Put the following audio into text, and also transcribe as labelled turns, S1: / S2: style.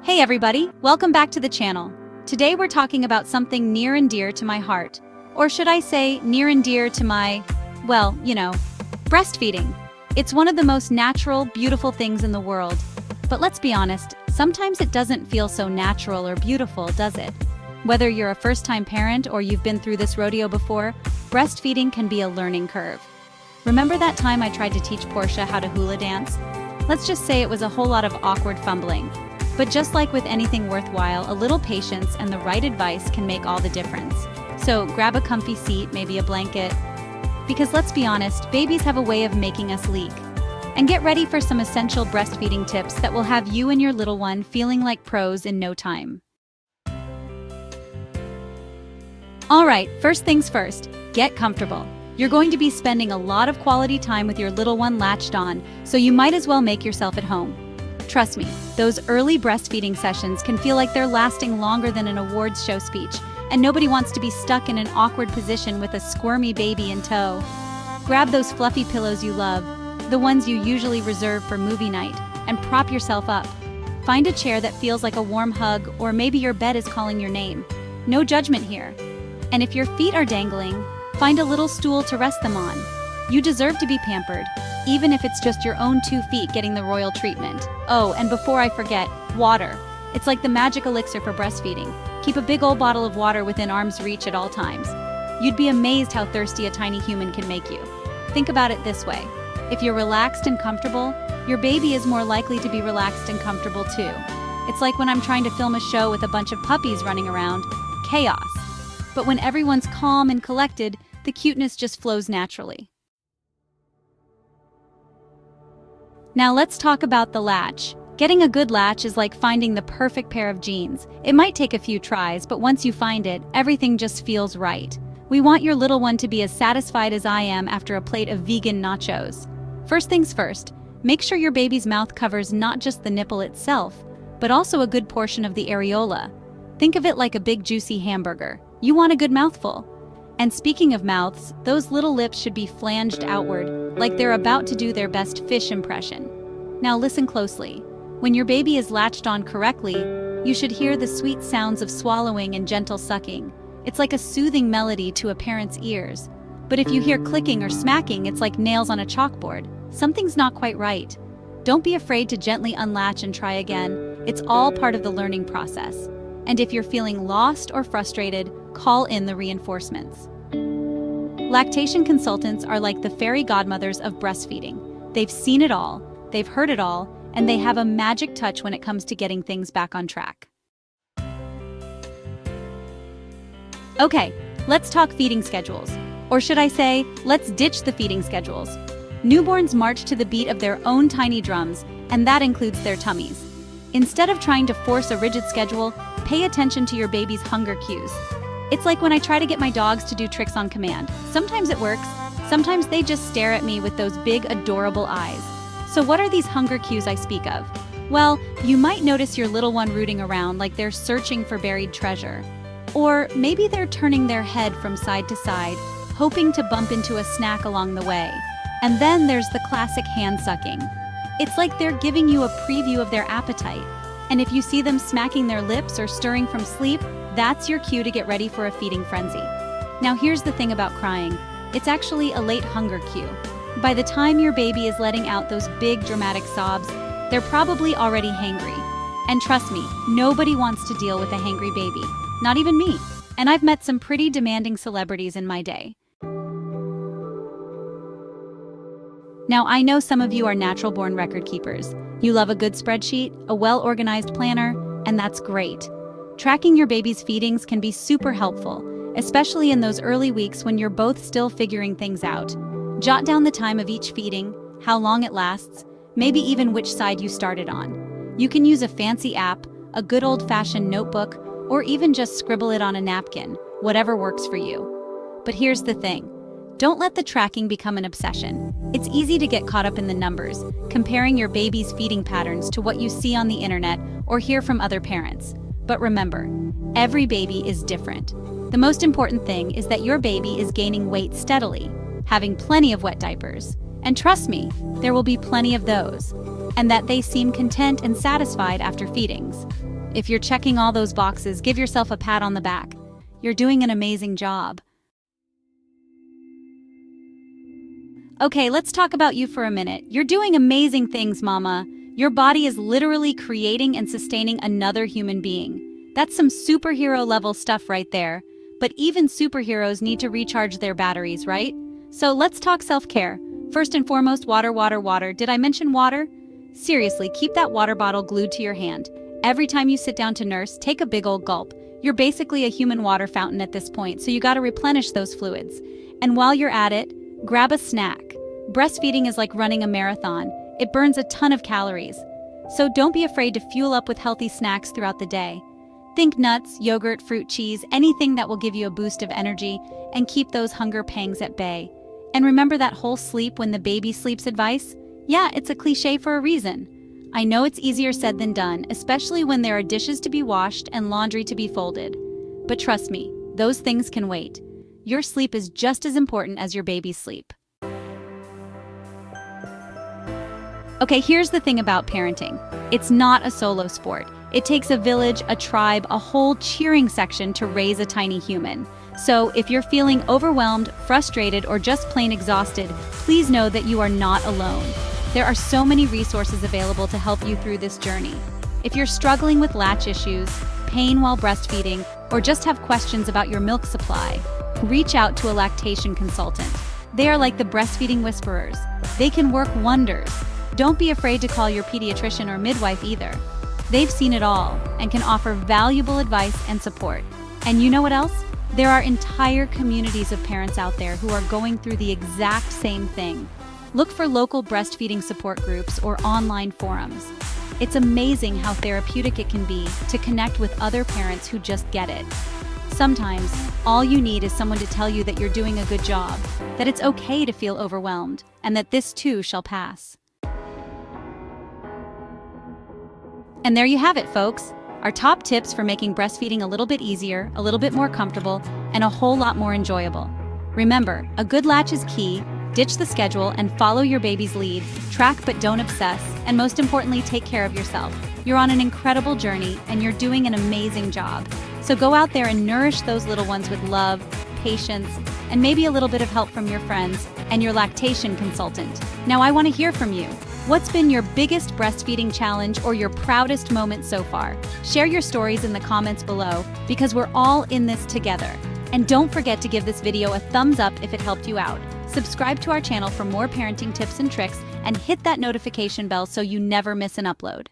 S1: Hey everybody, welcome back to the channel. Today we're talking about something near and dear to my heart. Or should I say, near and dear to my, breastfeeding. It's one of the most natural, beautiful things in the world. But let's be honest, sometimes it doesn't feel so natural or beautiful, does it? Whether you're a first-time parent or you've been through this rodeo before, breastfeeding can be a learning curve. Remember that time I tried to teach Portia how to hula dance? Let's just say it was a whole lot of awkward fumbling. But just like with anything worthwhile, a little patience and the right advice can make all the difference. So grab a comfy seat, maybe a blanket, because let's be honest, babies have a way of making us leak. And get ready for some essential breastfeeding tips that will have you and your little one feeling like pros in no time. All right, first things first, get comfortable. You're going to be spending a lot of quality time with your little one latched on, so you might as well make yourself at home. Trust me, those early breastfeeding sessions can feel like they're lasting longer than an awards show speech, and nobody wants to be stuck in an awkward position with a squirmy baby in tow. Grab those fluffy pillows you love, the ones you usually reserve for movie night, and prop yourself up. Find a chair that feels like a warm hug, or maybe your bed is calling your name. No judgment here. And if your feet are dangling, find a little stool to rest them on. You deserve to be pampered, even if it's just your own 2 feet getting the royal treatment. Oh, and before I forget, water. It's like the magic elixir for breastfeeding. Keep a big old bottle of water within arm's reach at all times. You'd be amazed how thirsty a tiny human can make you. Think about it this way. If you're relaxed and comfortable, your baby is more likely to be relaxed and comfortable too. It's like when I'm trying to film a show with a bunch of puppies running around. Chaos. But when everyone's calm and collected, the cuteness just flows naturally. Now let's talk about the latch. Getting a good latch is like finding the perfect pair of jeans. It might take a few tries, but once you find it, everything just feels right. We want your little one to be as satisfied as I am after a plate of vegan nachos. First things first, make sure your baby's mouth covers not just the nipple itself, but also a good portion of the areola. Think of it like a big juicy hamburger. You want a good mouthful. And speaking of mouths, those little lips should be flanged outward, like they're about to do their best fish impression. Now listen closely. When your baby is latched on correctly, you should hear the sweet sounds of swallowing and gentle sucking. It's like a soothing melody to a parent's ears. But if you hear clicking or smacking, it's like nails on a chalkboard. Something's not quite right. Don't be afraid to gently unlatch and try again. It's all part of the learning process. And if you're feeling lost or frustrated, call in the reinforcements. Lactation consultants are like the fairy godmothers of breastfeeding. They've seen it all, they've heard it all, and they have a magic touch when it comes to getting things back on track. Okay, let's talk feeding schedules. Or should I say, let's ditch the feeding schedules. Newborns march to the beat of their own tiny drums, and that includes their tummies. Instead of trying to force a rigid schedule, pay attention to your baby's hunger cues. It's like when I try to get my dogs to do tricks on command. Sometimes it works, sometimes they just stare at me with those big, adorable eyes. So what are these hunger cues I speak of? Well, you might notice your little one rooting around like they're searching for buried treasure. Or maybe they're turning their head from side to side, hoping to bump into a snack along the way. And then there's the classic hand sucking. It's like they're giving you a preview of their appetite. And if you see them smacking their lips or stirring from sleep, that's your cue to get ready for a feeding frenzy. Now here's the thing about crying. It's actually a late hunger cue. By the time your baby is letting out those big dramatic sobs, they're probably already hangry. And trust me, nobody wants to deal with a hangry baby. Not even me. And I've met some pretty demanding celebrities in my day. Now I know some of you are natural-born record keepers. You love a good spreadsheet, a well-organized planner, and that's great. Tracking your baby's feedings can be super helpful, especially in those early weeks when you're both still figuring things out. Jot down the time of each feeding, how long it lasts, maybe even which side you started on. You can use a fancy app, a good old-fashioned notebook, or even just scribble it on a napkin, whatever works for you. But here's the thing. Don't let the tracking become an obsession. It's easy to get caught up in the numbers, comparing your baby's feeding patterns to what you see on the internet or hear from other parents. But remember, every baby is different. The most important thing is that your baby is gaining weight steadily, having plenty of wet diapers. And trust me, there will be plenty of those. And that they seem content and satisfied after feedings. If you're checking all those boxes, give yourself a pat on the back. You're doing an amazing job. Okay, let's talk about you for a minute. You're doing amazing things, Mama. Your body is literally creating and sustaining another human being. That's some superhero level stuff right there. But even superheroes need to recharge their batteries, right? So let's talk self-care. First and foremost, water, water, water. Did I mention water? Seriously, keep that water bottle glued to your hand. Every time you sit down to nurse, take a big old gulp. You're basically a human water fountain at this point, so you gotta replenish those fluids. And while you're at it, grab a snack. Breastfeeding is like running a marathon. It burns a ton of calories. So don't be afraid to fuel up with healthy snacks throughout the day. Think nuts, yogurt, fruit, cheese, anything that will give you a boost of energy and keep those hunger pangs at bay. And remember that whole sleep when the baby sleeps advice? Yeah, it's a cliche for a reason. I know it's easier said than done, especially when there are dishes to be washed and laundry to be folded. But trust me, those things can wait. Your sleep is just as important as your baby's sleep. Okay, here's the thing about parenting. It's not a solo sport. It takes a village, a tribe, a whole cheering section to raise a tiny human. So if you're feeling overwhelmed, frustrated, or just plain exhausted, please know that you are not alone. There are so many resources available to help you through this journey. If you're struggling with latch issues, pain while breastfeeding, or just have questions about your milk supply, reach out to a lactation consultant. They are like the breastfeeding whisperers. They can work wonders. Don't be afraid to call your pediatrician or midwife either. They've seen it all and can offer valuable advice and support. And you know what else? There are entire communities of parents out there who are going through the exact same thing. Look for local breastfeeding support groups or online forums. It's amazing how therapeutic it can be to connect with other parents who just get it. Sometimes, all you need is someone to tell you that you're doing a good job, that it's okay to feel overwhelmed, and that this too shall pass. And there you have it, folks. Our top tips for making breastfeeding a little bit easier, a little bit more comfortable, and a whole lot more enjoyable. Remember, a good latch is key. Ditch the schedule and follow your baby's lead. Track but don't obsess. And most importantly, take care of yourself. You're on an incredible journey and you're doing an amazing job. So go out there and nourish those little ones with love, patience, and maybe a little bit of help from your friends and your lactation consultant. Now I want to hear from you. What's been your biggest breastfeeding challenge or your proudest moment so far? Share your stories in the comments below because we're all in this together. And don't forget to give this video a thumbs up if it helped you out. Subscribe to our channel for more parenting tips and tricks and hit that notification bell so you never miss an upload.